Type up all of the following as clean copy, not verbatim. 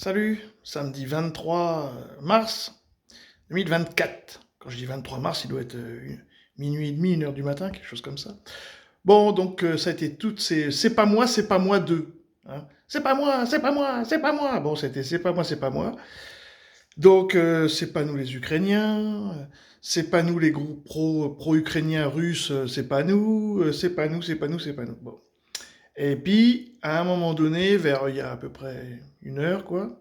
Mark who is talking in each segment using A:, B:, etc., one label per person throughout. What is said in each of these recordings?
A: Salut, samedi 23 mars 2024. Quand je dis 23 mars, il doit être minuit et demi, 1 heure du matin, quelque chose comme ça. Bon, donc ça a été toutes ces c'est pas moi deux. Hein. C'est pas moi, c'est pas moi, c'est pas moi. Bon, c'était c'est pas moi, c'est pas moi. Donc c'est pas nous les Ukrainiens, c'est pas nous les groupes pro-ukrainiens russes, c'est pas nous, c'est pas nous, c'est pas nous, c'est pas nous. Bon. Et puis, à un moment donné, vers il y a à peu près 1 heure, quoi,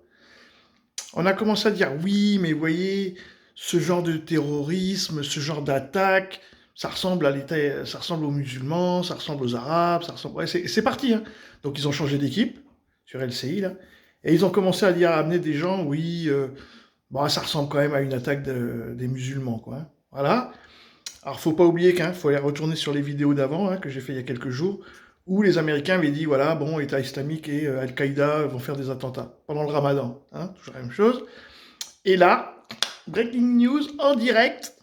A: on a commencé à dire oui, mais vous voyez, ce genre de terrorisme, ce genre d'attaque, ça ressemble à l'État, ça ressemble aux musulmans, ça ressemble aux arabes, ça ressemble. Ouais, c'est parti. Hein. Donc ils ont changé d'équipe sur LCI là, et ils ont commencé à dire à amener des gens, oui, bon, ça ressemble quand même à une attaque des musulmans, quoi. Hein. Voilà. Alors faut pas oublier qu'il faut aller retourner sur les vidéos d'avant hein, que j'ai fait il y a quelques jours, où les Américains avaient dit voilà, bon, État islamique et Al-Qaïda vont faire des attentats pendant le Ramadan. Hein, toujours la même chose. Et là, breaking news en direct.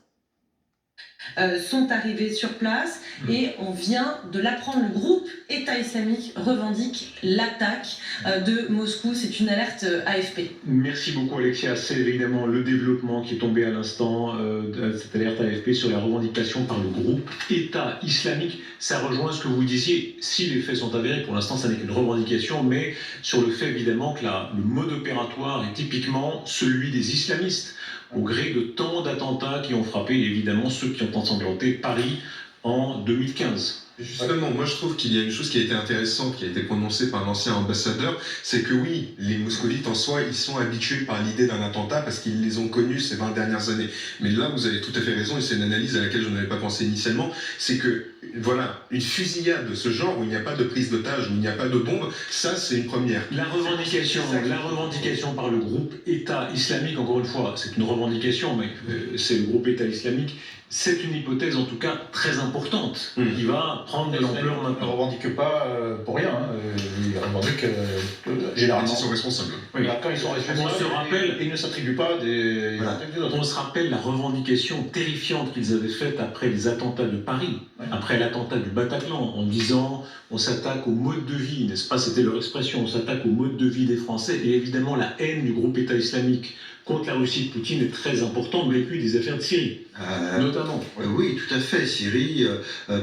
B: Sont arrivés sur place et on vient de l'apprendre. Le groupe État islamique revendique l'attaque de Moscou. C'est une alerte AFP.
C: Merci beaucoup Alexia. C'est évidemment le développement qui est tombé à l'instant de cette alerte AFP sur la revendication par le groupe État islamique. Ça rejoint ce que vous disiez. Si les faits sont avérés, pour l'instant ça n'est qu'une revendication, mais sur le fait évidemment que le mode opératoire est typiquement celui des islamistes, au gré de tant d'attentats qui ont frappé évidemment ceux qui ont ensanglanté Paris en 2015.
D: Justement, moi je trouve qu'il y a une chose qui a été intéressante, qui a été prononcée par l'ancien ambassadeur, c'est que oui, les moscovites en soi, ils sont habitués par l'idée d'un attentat parce qu'ils les ont connus ces 20 dernières années. Mais là, vous avez tout à fait raison, et c'est une analyse à laquelle je n'avais pas pensé initialement, c'est que, voilà, une fusillade de ce genre, où il n'y a pas de prise d'otage, où il n'y a pas de bombe, ça c'est une première.
C: La revendication par le groupe État islamique, encore une fois, c'est une revendication, mais c'est le groupe État islamique, c'est une hypothèse en tout cas très importante, qui va prendre de l'ampleur maintenant.
E: Ils ne revendiquent pas pour rien, hein. Ils revendiquent généralement.
D: Ils sont responsables.
E: Oui. Quand ils sont responsables,
C: on se rappelle,
E: ils ne s'attribuent pas des...
C: Voilà. On se rappelle la revendication terrifiante qu'ils avaient faite après les attentats de Paris, après l'attentat du Bataclan, en disant on s'attaque au mode de vie, n'est-ce pas, c'était leur expression, on s'attaque au mode de vie des Français, et évidemment la haine du groupe État islamique contre la Russie de Poutine est très importante, mais puis des affaires de Syrie, notamment.
F: Oui, tout à fait, Syrie,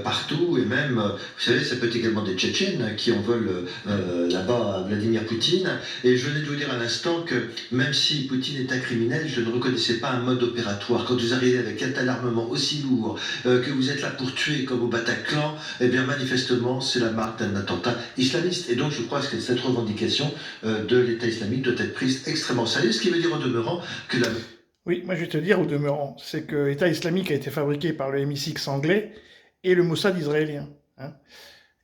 F: partout, et même, vous savez, ça peut être également des Tchétchènes qui en veulent là-bas à Vladimir Poutine. Et je venais de vous dire à l'instant que même si Poutine est un criminel, je ne reconnaissais pas un mode opératoire. Quand vous arrivez avec un tel armement aussi lourd, que vous êtes là pour tuer comme au Bataclan, eh bien manifestement, c'est la marque d'un attentat islamiste. Et donc je crois que cette revendication de l'État islamique doit être prise extrêmement au sérieux, ce qui veut dire en demeurant que la...
A: Oui, moi je vais te dire au demeurant, c'est que l'État islamique a été fabriqué par le MI6 anglais et le Mossad israélien. Hein.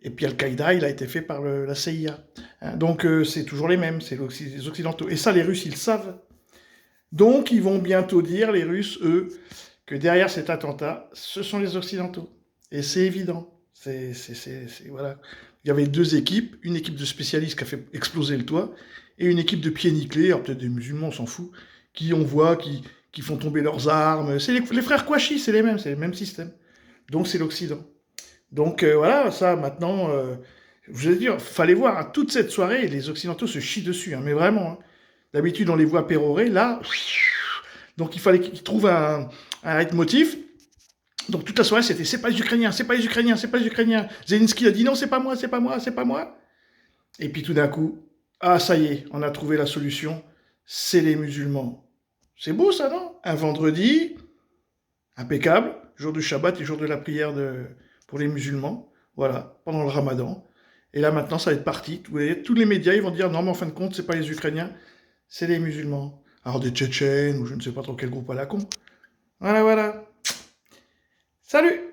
A: Et puis Al-Qaïda, il a été fait par la CIA. Hein. Donc c'est toujours les mêmes, c'est les Occidentaux. Et ça, les Russes, ils le savent. Donc ils vont bientôt dire, les Russes, eux, que derrière cet attentat, ce sont les Occidentaux. Et c'est évident. Voilà. Il y avait 2 équipes, une équipe de spécialistes qui a fait exploser le toit, et une équipe de pieds nickelés, alors peut-être des musulmans, on s'en fout, qui on voit, qui font tomber leurs armes. C'est les frères Kouachi, c'est le même système. Donc c'est l'Occident. Donc voilà, ça maintenant, je veux dire, fallait voir, hein, toute cette soirée, les Occidentaux se chient dessus, hein, mais vraiment. Hein. D'habitude, on les voit pérorer, là, donc il fallait qu'ils trouvent un leitmotiv. Donc toute la soirée, c'était c'est pas les Ukrainiens, c'est pas les Ukrainiens, c'est pas les Ukrainiens. Zelensky a dit non, c'est pas moi, c'est pas moi, c'est pas moi. Et puis tout d'un coup, ah ça y est, on a trouvé la solution, c'est les musulmans. C'est beau ça, non? Un vendredi, impeccable, jour du Shabbat et jour de la prière pour les musulmans, voilà, pendant le Ramadan. Et là maintenant, ça va être parti. Tous les médias, ils vont dire non, mais en fin de compte, c'est pas les Ukrainiens, c'est les musulmans. Alors des Tchétchènes, ou je ne sais pas trop quel groupe à la con. Voilà, voilà. Salut!